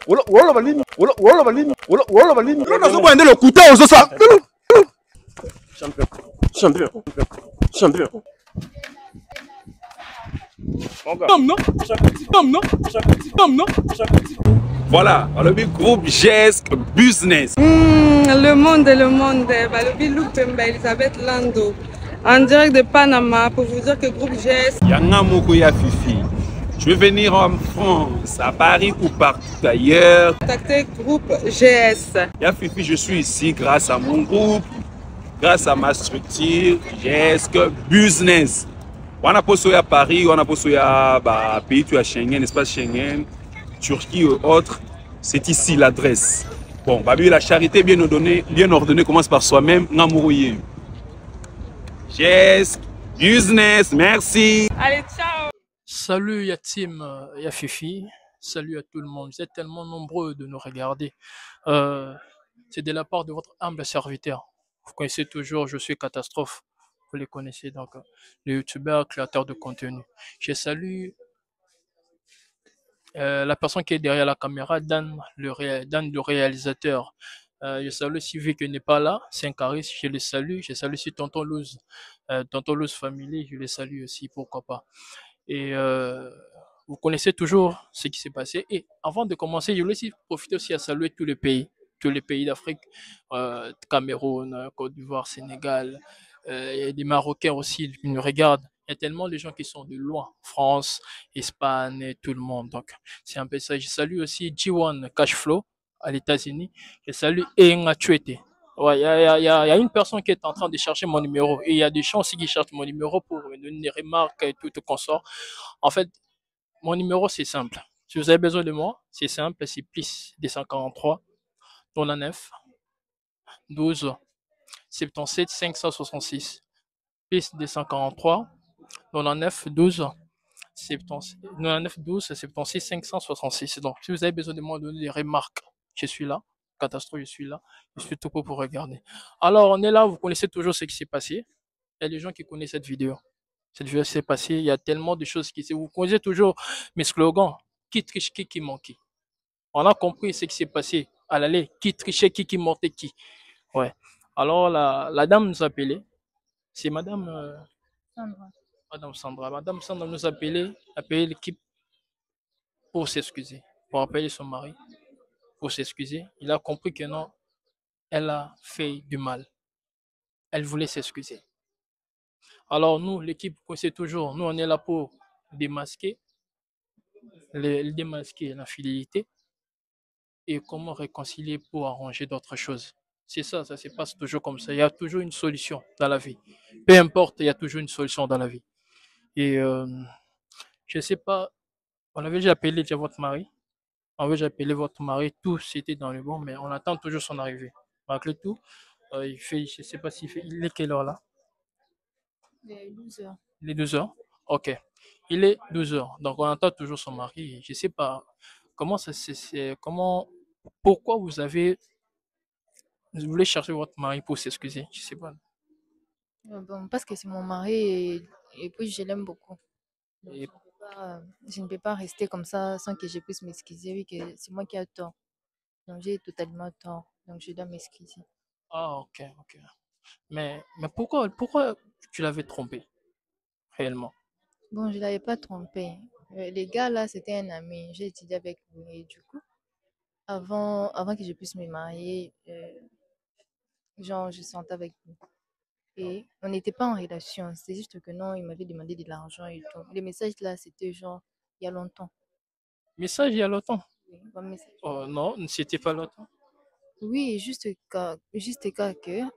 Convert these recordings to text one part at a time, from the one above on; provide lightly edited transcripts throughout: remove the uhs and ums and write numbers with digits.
Wala balini. Wala balini. Wala balini. Non, non, c'est le couteau aux os. Champion. Champion. Champion. Voilà, le groupe GESC Business. Le monde. Le Look Pemba Elisabeth Lando. En direct de Panama pour vous dire que groupe GESC. Yanga Mokoya Fifi. Je vais venir en France, à Paris ou partout ailleurs. Contactez groupe GS. Ya Fifi, je suis ici grâce à mon groupe, grâce à ma structure GESC Business. On a posé à Paris, on a posé à pays à Schengen, espace Schengen, Turquie ou autres. C'est ici l'adresse. Bon, la charité bien ordonnée commence par soi-même. Namourouye. GESC Business, merci. Allez, ciao. Salut Yatim, Yafifi, salut à tout le monde. Vous êtes tellement nombreux de nous regarder. C'est de la part de votre humble serviteur. Vous connaissez toujours, je suis Catastrophe. Vous les connaissez donc, les youtubeurs, créateurs de contenu. Je salue la personne qui est derrière la caméra, Dan, le réalisateur. Je salue aussi Vic qui n'est pas là, Saint-Caris, je le salue. Je salue aussi Tonton Louz Family, je le salue aussi, pourquoi pas. Et vous connaissez toujours ce qui s'est passé. Et avant de commencer, je voulais aussi profiter aussi à saluer tous les pays d'Afrique, Cameroun, Côte d'Ivoire, Sénégal, et des Marocains aussi qui nous regardent. Il y a tellement de gens qui sont de loin, France, Espagne, et tout le monde. Donc, c'est un peu ça. Je salue aussi G1 Cashflow à l'États-Unis. Je salue Enga Chuete. Ouais, il y a une personne qui est en train de chercher mon numéro et il y a des gens aussi qui cherchent mon numéro pour me donner des remarques et tout consort. En fait, mon numéro c'est simple. Si vous avez besoin de moi, c'est simple, c'est plus 243 99 12 77 566 plus 243 99 12 99 12 76 566. Donc, si vous avez besoin de moi, donner des remarques, je suis là. Catastrophe, je suis là. Je suis tout pour regarder. Alors, on est là, vous connaissez toujours ce qui s'est passé. Il y a des gens qui connaissent cette vidéo. Cette vidéo s'est passée, il y a tellement de choses qui s'est... Vous connaissez toujours mes slogans. Qui triche qui manque. On a compris ce qui s'est passé à l'aller. Qui trichait qui montait qui. Ouais. Alors, la dame nous a appelé. C'est madame... Sandra. Madame Sandra. Madame Sandra nous a appelé l'équipe pour s'excuser. Pour appeler son mari. Pour s'excuser. Il a compris que non, elle a fait du mal. Elle voulait s'excuser. Alors nous, l'équipe, c'est toujours, nous on est là pour démasquer, démasquer l'infidélité et comment réconcilier pour arranger d'autres choses. C'est ça, ça se passe toujours comme ça. Il y a toujours une solution dans la vie. Peu importe, il y a toujours une solution dans la vie. Et je ne sais pas, on avait déjà appelé déjà votre mari. On avait déjà appelé votre mari, tout c'était dans le bon, mais on attend toujours son arrivée. Malgré tout, il fait, je ne sais pas s'il fait, il est quelle heure là? Il est 12 heures. Il est 2 heures? Ok. Il est 12 heures. Donc on attend toujours son mari. Je ne sais pas comment ça c'est comment pourquoi vous voulez chercher votre mari pour s'excuser. Je ne sais pas. Bon, parce que c'est mon mari et puis je l'aime beaucoup. Donc, Et- je ne peux pas rester comme ça sans que je puisse m'excuser. Oui, que c'est moi qui ai tort. Donc j'ai totalement tort. Donc je dois m'excuser. Ah ok, ok. Mais pourquoi tu l'avais trompé réellement? Bon, je ne l'avais pas trompé. Les gars là, c'était un ami. J'ai étudié avec lui. Et du coup, avant que je puisse me marier, genre, je sentais avec lui. Et on n'était pas en relation. C'est juste que non, il m'avait demandé de l'argent et tout. Les messages là, c'était genre il y a longtemps. Message il y a longtemps. Oui, bon message. Oh non, c'était pas longtemps. Oui, juste que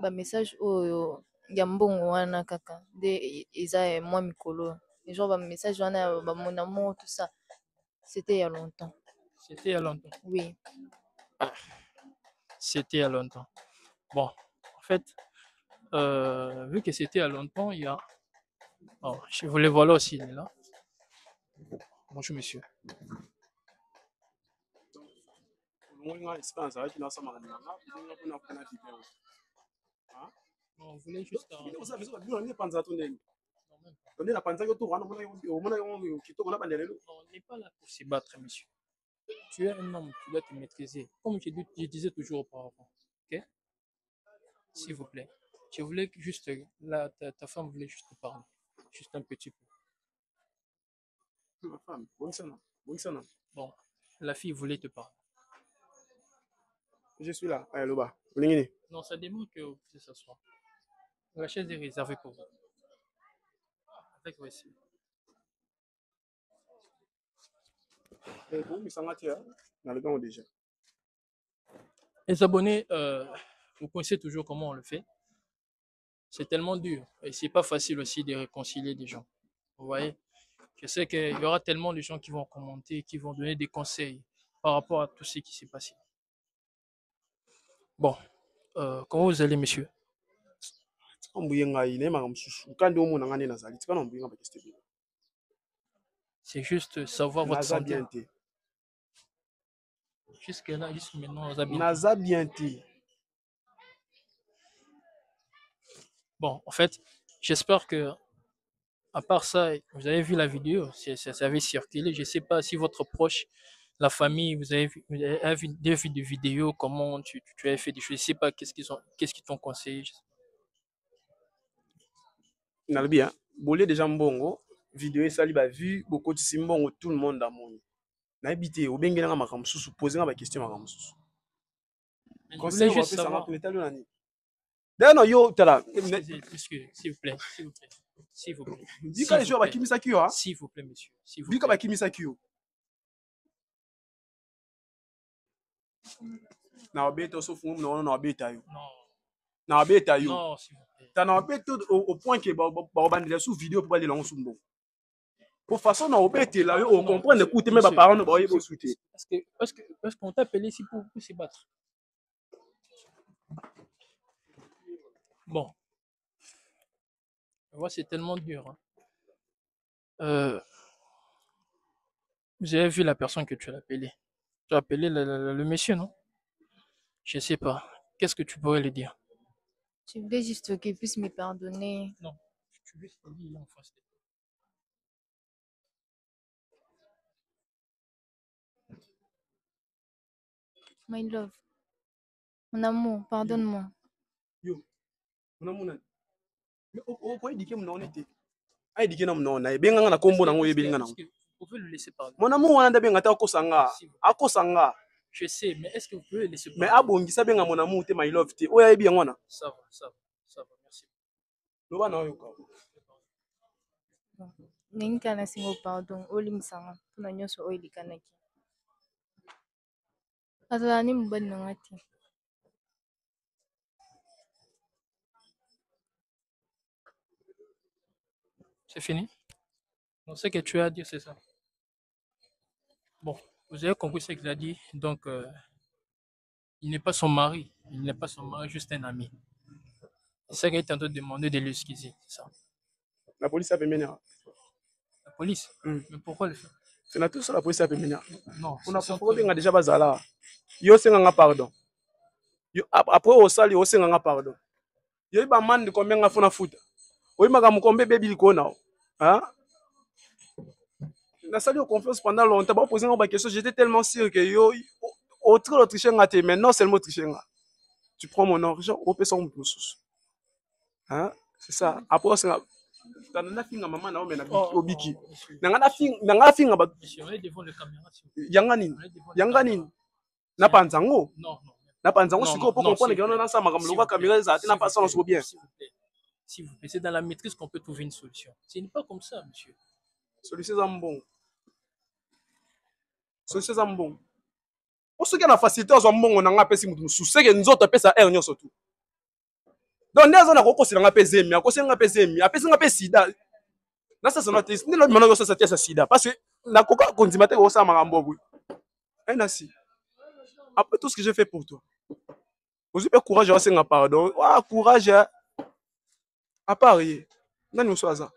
ba message oyo ya mbongo wana kaka nde eza mwa mikolo. Et genre ba message wana ba mon amour tout ça, c'était il y a longtemps. C'était il y a longtemps. Oui. C'était il y a longtemps. Bon, en fait, vu que c'était il y a longtemps, il y a. Oh, je voulais voir là aussi, il est là. Bonjour monsieur. Non, on voulait juste. Non, on n'est pas là pour se battre, monsieur. Tu es un homme, tu dois te maîtriser. Comme je disais toujours auparavant. Ok? S'il vous plaît. Je voulais que juste, là, ta femme voulait juste te parler. Juste un petit peu. Ma femme, bonne sana. Bonne sana. Bon, la fille voulait te parler. Je suis là. Allez, Loba. Olingini. Non, ça demande que vous puissiez s'asseoir. La chaise est réservée pour vous. Avec voici. Bon, mais ça m'a tiré. Dans le gant déjà. Les abonnés, vous connaissez toujours comment on le fait. C'est tellement dur. Et c'est pas facile aussi de réconcilier des gens. Vous voyez? Je sais qu'il y aura tellement de gens qui vont commenter, qui vont donner des conseils par rapport à tout ce qui s'est passé. Bon, comment vous allez, monsieur? C'est juste savoir votre santé. Jusque-là, jusque maintenant, vous avez bien. Bon, en fait, j'espère que, à part ça, vous avez vu la vidéo, ça avait circulé. Je ne sais pas si votre proche, la famille, vous avez vu des vidéos, comment tu as fait des choses. Je ne sais pas qu'est-ce qu'ils t'ont conseillé. Nalbi, bolé déjà mbongo, vidéo ça liba vu, beaucoup de simbongo, tout le monde a mon. Naibité, au bengue nga makamou sous poser nga ba question makamou sous. Conseil, je voulais juste savoir. D'ailleurs, non, yo, tala. Excusez, s'il vous plaît, s'il vous plaît. S'il vous plaît. Dis que les gens qui misaki yo, s'il vous plaît, monsieur. Dis que qui misaki yo. Na obeta sauf nous non obeta yo. Non. Na obeta yo. Non, s'il vous plaît. T'as na obeta au point que ba bandela sous vidéo pour aller lancer sumbo. Pour façon na obeta là yo, on comprend écouter même ba parents no ba yebo souter. Est-ce qu'on t'a appelé ici pour se battre? Bon. Moi, c'est tellement dur. Hein. Vous avez vu la personne que tu as appelée. Tu as appelé le monsieur, non? Je ne sais pas. Qu'est-ce que tu pourrais lui dire? Je voulais juste qu'il puisse me pardonner. Non. Tu veux se dire en face de toi. My love. Mon amour, pardonne-moi. Yo. Mon amour. Mais au point dit que mon honnêteté. Ai dit que non non na benga na kombo na ngo yebenga na. Vous pouvez le laisser parler. Mon amour wana benga ta kosanga. Akosanga. Je sais, mais est-ce que vous pouvez le laisser parler? Mais abongisa benga mon amour te my love te. Oya yebi ngwana. Ça va, merci. Loba na yo ka. Ninka na singo pardon, oling sanga. Tuna nyoso oili kanaki. Atala ni mbani na ngati. C'est fini? Non, ce que tu as à dire, c'est ça. Bon, vous avez compris ce qu'il a dit. Donc, il n'est pas son mari. Il n'est pas son mari, juste un ami. C'est ça qu'il est en train de demander de l'excuser. C'est ça. La police a fait mener. La police? Mais pourquoi le faire? C'est la tout ça la police a fait mener. Non. On a pas déjà bazala. Yo senga pardon. Yo après au sali au senga pardon. Yo ba man de combien nga fona foot. Oui maga mukombe baby likona. Hein? Na sali au confiance pendant longtemps ba poser une question, j'étais tellement sûr que yo autre tricher ngate mais non seulement tricher nga. Tu prends mon argent au peut son plus. Hein? C'est ça. Après c'est na finga maman na o mena obiki. Na finga ba devant la caméra. Yanganini. Na panzango. Non. Na panzango siko pour comprendre que on a ça makamlo caméra ça na pas ça on se bien. S'il vous plaît, c'est dans la maîtrise qu'on peut trouver une solution. Ce n'est pas comme ça, monsieur. Solution zambon. Solution zambon. O soki na facilité zambon on nga pesi mutu sous que nzoto pesa air nyoso tout. Donc ndezo na kokosila nga pesa emi, akosila nga pesa emi, apesa nga pesa sida. Na ça na test, ni lo mano yo ça test sida parce que na koka kondima te ko sa makambo bu. Ainsi. Après tout ce que j'ai fait pour toi. Vous avez courage à faire pardon. Ah courage à parier. Nani uswaza.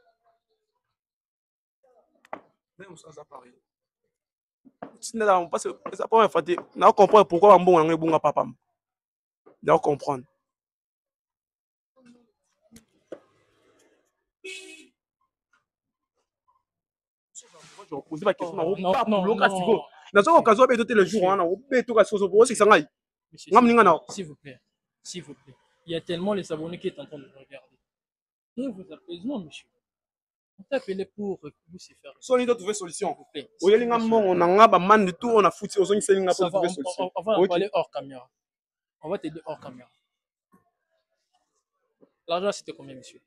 Nani uswaza parier. Parce que ça première fois na comprendre pourquoi un bon ngebunga papa. D'accord comprendre. Je vais poser ma question. nazo occasion beto te le jour wana beto ka soso bo c'est ngai Monsieur, ngam ninga na s'il vous plaît, s'il vous plaît. Il y a tellement les abonnés qui sont en train de nous regarder. Et vous appelez, non, monsieur. On t'a appelé pour vous se faire. so ni doit trouver solution S'il vous plaît. oyeli nga mbongo na nga ba man tout on a foutu ozongi seli nga Ça pour va, trouver solution on va en parler hors caméra. On va t'aider hors caméra. L'argent, c'était combien, monsieur?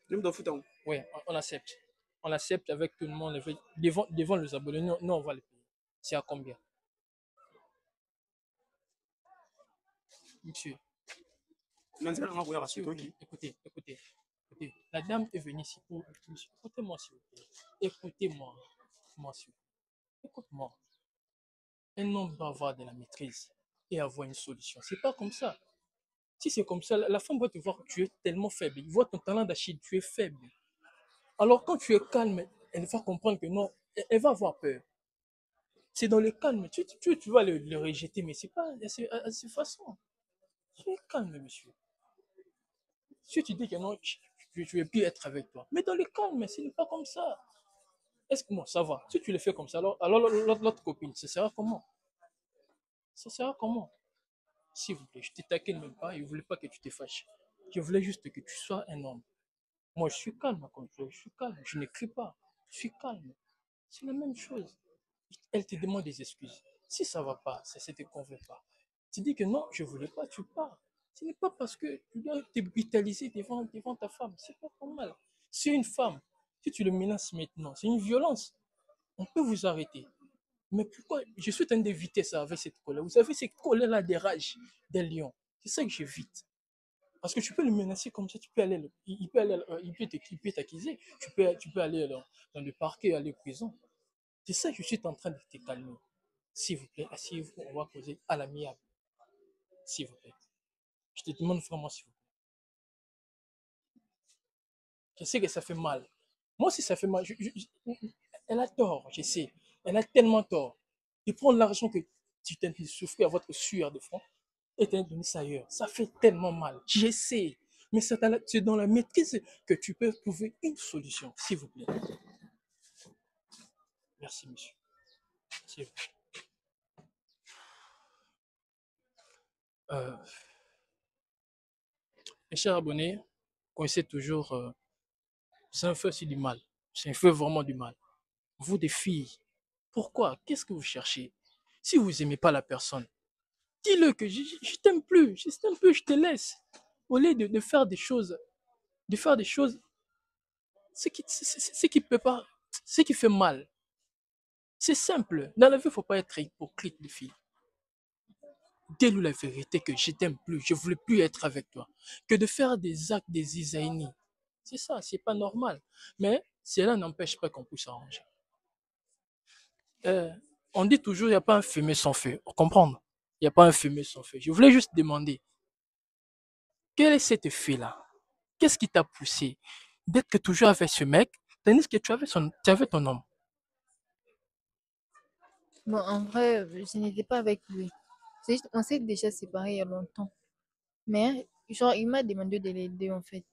lim do futa Oui, on accepte. On accepte avec tout le monde. Devant les abonnés, nous, on va les payer. C'est à combien? Monsieur, nanzela nga koya s'il vous kasoto plaît, écoutez. La dame est venue ici pour... Monsieur, écoutez-moi, s'il vous plaît. Écoutez-moi. S'il vous plaît. Écoute-moi. Un homme doit avoir de la maîtrise et avoir une solution. C'est pas comme ça. Si c'est comme ça, la femme va te voir que tu es tellement faible. Il voit ton talent d'Achille, tu es faible. Alors quand tu es calme, elle va comprendre que non, elle va avoir peur. C'est dans le calme. Tu vas le rejeter, mais c'est pas à cette façon. Tu es calme, monsieur. Si tu dis que non, je ne vais plus être avec toi. Mais dans le calme, ce n'est pas comme ça. Est-ce que moi, ça va? Si tu le fais comme ça, alors l'autre copine, ça sera comment? Ça sera comment? S'il vous plaît, je ne te taquine même pas, je ne voulais pas que tu te fâches. Je voulais juste que tu sois un homme. Moi, je suis calme, je suis calme, je n'écris pas, je suis calme. C'est la même chose. Elle te demande des excuses. Si ça ne va pas, ça ne te convient pas. Tu dis que non, je ne voulais pas, tu pars. Ce n'est pas parce que tu dois te brutaliser devant ta femme. C'est pas normal. C'est une femme. Si tu le menaces maintenant, c'est une violence. On peut vous arrêter. Mais pourquoi je suis en train d'éviter ça avec cette colère? Vous savez, cette colère-là des rages, des lions. C'est ça que j'évite. Parce que tu peux le menacer comme ça, tu peux aller, il peut t'accuser, tu peux aller dans le parquet, aller en prison. C'est ça que je suis en train de te calmer. S'il vous plaît, asseyez-vous, on va causer à l'amiable. S'il vous plaît. Je te demande vraiment s'il vous plaît. Je sais que ça fait mal. Moi aussi, ça fait mal. Elle a tort, je sais. Elle a tellement tort. De prendre l'argent que tu t'es souffrir à votre sueur de front et t'as donné ça ailleurs. Ça fait tellement mal. Je sais. Mais c'est dans la maîtrise que tu peux trouver une solution, s'il vous plaît. Merci, monsieur. Merci. Mes chers abonnés, connaissez toujours, c'est un feu, c'est du mal. C'est un feu vraiment du mal. Vous, des filles, pourquoi? Qu'est-ce que vous cherchez? Si vous n'aimez pas la personne, dis-le que je t'aime plus, je te laisse. Au lieu de faire des choses, ce qui peut pas, ce qui fait mal. C'est simple. Dans la vie, il ne faut pas être hypocrite, les filles. Dis-lui la vérité que je t'aime plus, je ne voulais plus être avec toi. Que de faire des actes des isaïnis. C'est ça, c'est pas normal. Mais cela n'empêche pas qu'on puisse s'arranger. On dit toujours, il n'y a pas un fumée sans feu. Comprendre? Il n'y a pas un fumée sans feu. Je voulais juste demander, quelle est cette fille-là? Qu'est-ce qui t'a poussé d'être toujours avec ce mec, tandis que tu avais ton homme? Bon, en vrai, je n'étais pas avec lui. C'est juste, on s'est déjà séparés il y a longtemps. Mais, genre, il m'a demandé de l'aider, en fait.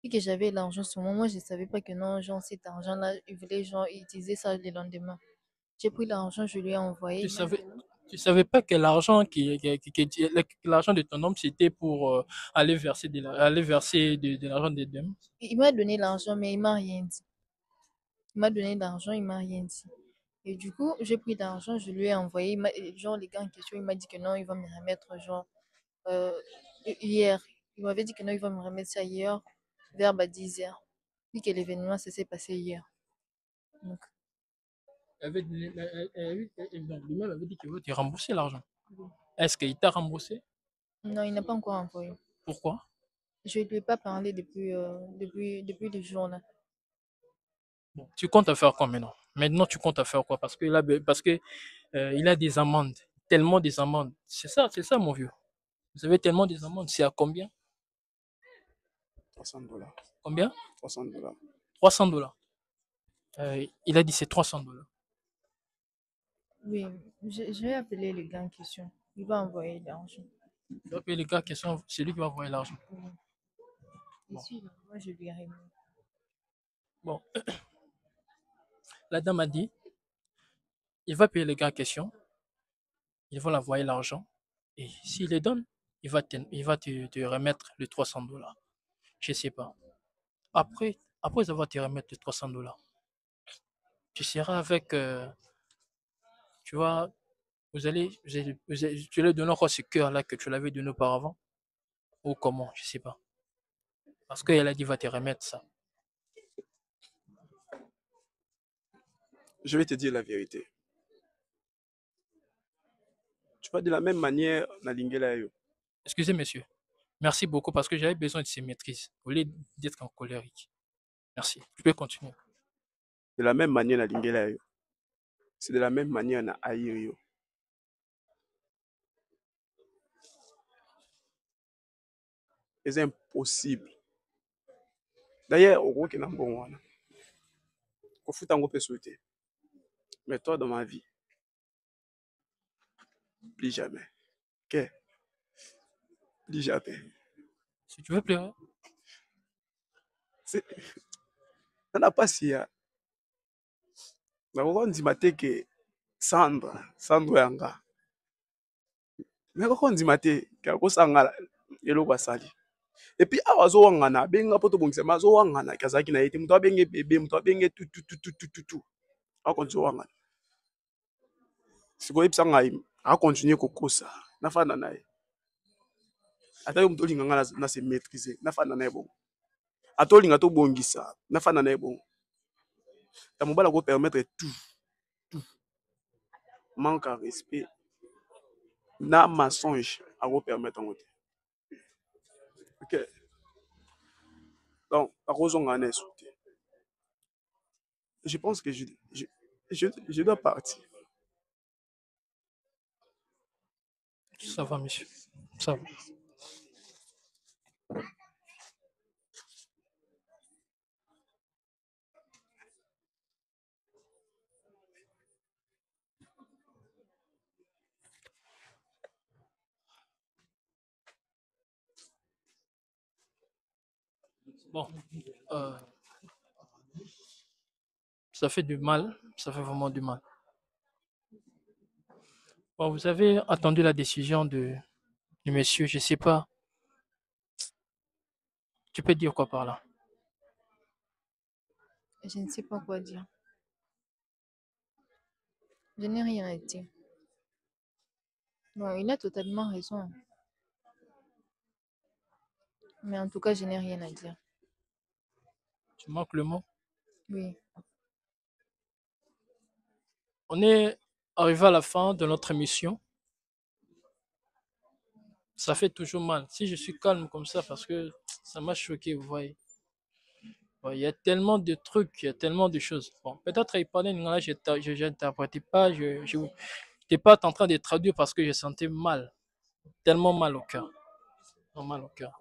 Et que j'avais l'argent sur moi, moi, je savais pas que non, genre, cet argent-là, il voulait, genre, utiliser ça le lendemain. J'ai pris l'argent, je lui ai envoyé. Tu Il m'a savais, donné. tu savais pas que l'argent l'argent de ton homme, c'était pour aller verser de l'argent des deux. Il m'a donné l'argent, mais il m'a rien dit. Il m'a donné l'argent, il m'a rien dit. Et du coup, j'ai pris l'argent, je lui ai envoyé. Genre, les gars en question, il m'a dit que non, il va me remettre, genre, euh, hier. Il m'avait dit que non, il va me remettre ça hier, vers 10h. Puis que l'événement, ça s'est passé hier. Donc, Donc, lui-même avait dit qu'il veut te rembourser l'argent. Est-ce qu'il t'a remboursé? non, il n'a pas encore envoyé. Pourquoi? Je ne lui ai pas parlé depuis le jour là. Bon, tu comptes faire quoi maintenant? Maintenant, tu comptes faire quoi? Il a des amendes, tellement des amendes. C'est ça, mon vieux. Vous avez tellement des amendes. C'est à combien? $300. Combien? $300. 300 $. Il a dit c'est 300 $. Oui, je vais appeler le gars en question. Il va envoyer l'argent. Tu vas payer les gars qui sont, c'est lui qui va envoyer l'argent. Oui. Et Bon. si, moi, je lui ai remis. Bon. La dame a dit, Il va payer les gars en question, ils vont l'envoyer l'argent, et s'il les donne, te remettre les $300. Je sais pas. Après avoir te remettre les $300, tu seras avec, tu vois, tu lui donnes encore ce cœur-là que tu l'avais donné auparavant, ou comment, je sais pas. Parce qu'elle a dit, va te remettre ça. Je vais te dire la vérité. Tu vois, de la même manière, na lingela yo. Excusez, monsieur. Merci beaucoup parce que j'avais besoin de ces maîtrises, au lieu d'être en colérique. Merci. Tu peux continuer. De la même manière, na lingela yo. C'est de la même manière, na haïr yo. C'est impossible. D'ailleurs, au gros, qu'il y a un bon one. Au foot, on peut souhaiter. Mais toi, dans ma vie, plus jamais. Ok? Plus jamais. Si tu veux pleurer. Ça n'a pas si. Mais on dit que Sandra Yanga. Mais on dit que Sangala, eloko asali. Et puis awa azowangana abenga poto bongisa azowangana kazaki na yete muto abenge bebe muto abenge tu akonzi owangana sikoyo ebisa ngai akontinue kokosa nafanda na ye ata yo muto olinga nga na se maîtriser nafanda na ye bongo ata olinga tobongisa nafanda na ye bongo ta mobali akopermettre tout manque à respect na mensonge akopermettre yango te ok donc akozonga na esu te je pense que je dois partir. Ça va, monsieur. Ça va. Bon, euh, ça fait du mal, ça fait vraiment du mal. Bon, vous avez attendu la décision du monsieur, je sais pas. Tu peux dire quoi par là? Je ne sais pas quoi dire. Je n'ai rien à dire. Bon, il a totalement raison. Mais en tout cas, je n'ai rien à dire. Tu manques le mot? Oui. On est arrivé à la fin de notre émission. Ça fait toujours mal. Si je suis calme comme ça, parce que ça m'a choqué, vous voyez. Ouais, il y a tellement de trucs, il y a tellement de choses. Bon, peut-être il parlait là, je n'interprétais pas, je n'étais pas en train de traduire parce que je sentais mal, tellement mal au cœur. Mal au cœur.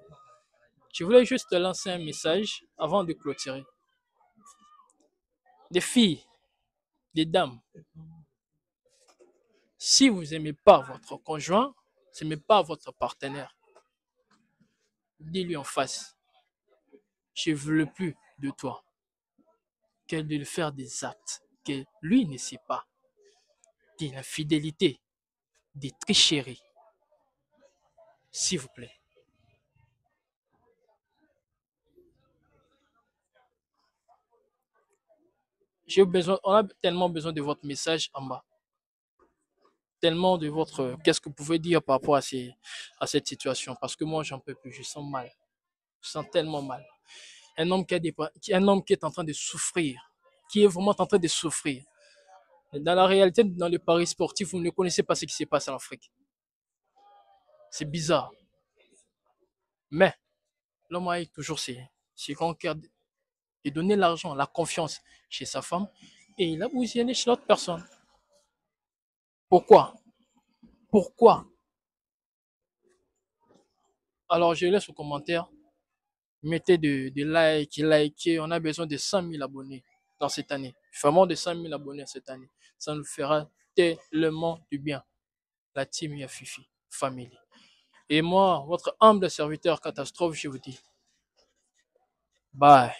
Je voulais juste te lancer un message avant de clôturer. Des filles, des dames, si vous n'aimez pas votre conjoint, si vous n'aimez pas votre partenaire, dis-lui en face, je ne veux plus de toi. Que de faire des actes que lui ne sait pas. De l'infidélité, des tricheries. S'il vous plaît. On a tellement besoin de votre message en bas. Tellement de votre... Qu'est-ce que vous pouvez dire par rapport à cette situation? Parce que moi, j'en peux plus. Je sens mal. Je sens tellement mal. Un homme qui est en train de souffrir. Qui est vraiment en train de souffrir. Dans la réalité, dans le paris sportif, vous ne connaissez pas ce qui se passe en Afrique. C'est bizarre. Mais l'homme a toujours ses conquêtes et donner l'argent, la confiance chez sa femme et il a bousillé chez l'autre personne. Pourquoi? Pourquoi? Alors je laisse aux commentaires. Mettez des likez. On a besoin de 100 000 abonnés dans cette année. Vraiment de 100 000 abonnés cette année. Ça nous fera tellement du bien. La team Yafifi Family. Et moi, votre humble serviteur Catastrophe, je vous dis bye.